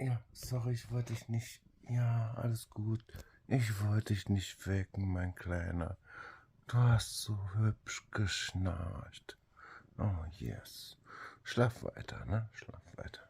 Ja, sorry, ich wollte dich nicht. Ja, alles gut. Ich wollte dich nicht wecken, mein Kleiner. Du hast so hübsch geschnarcht. Oh, yes. Schlaf weiter, ne? Schlaf weiter.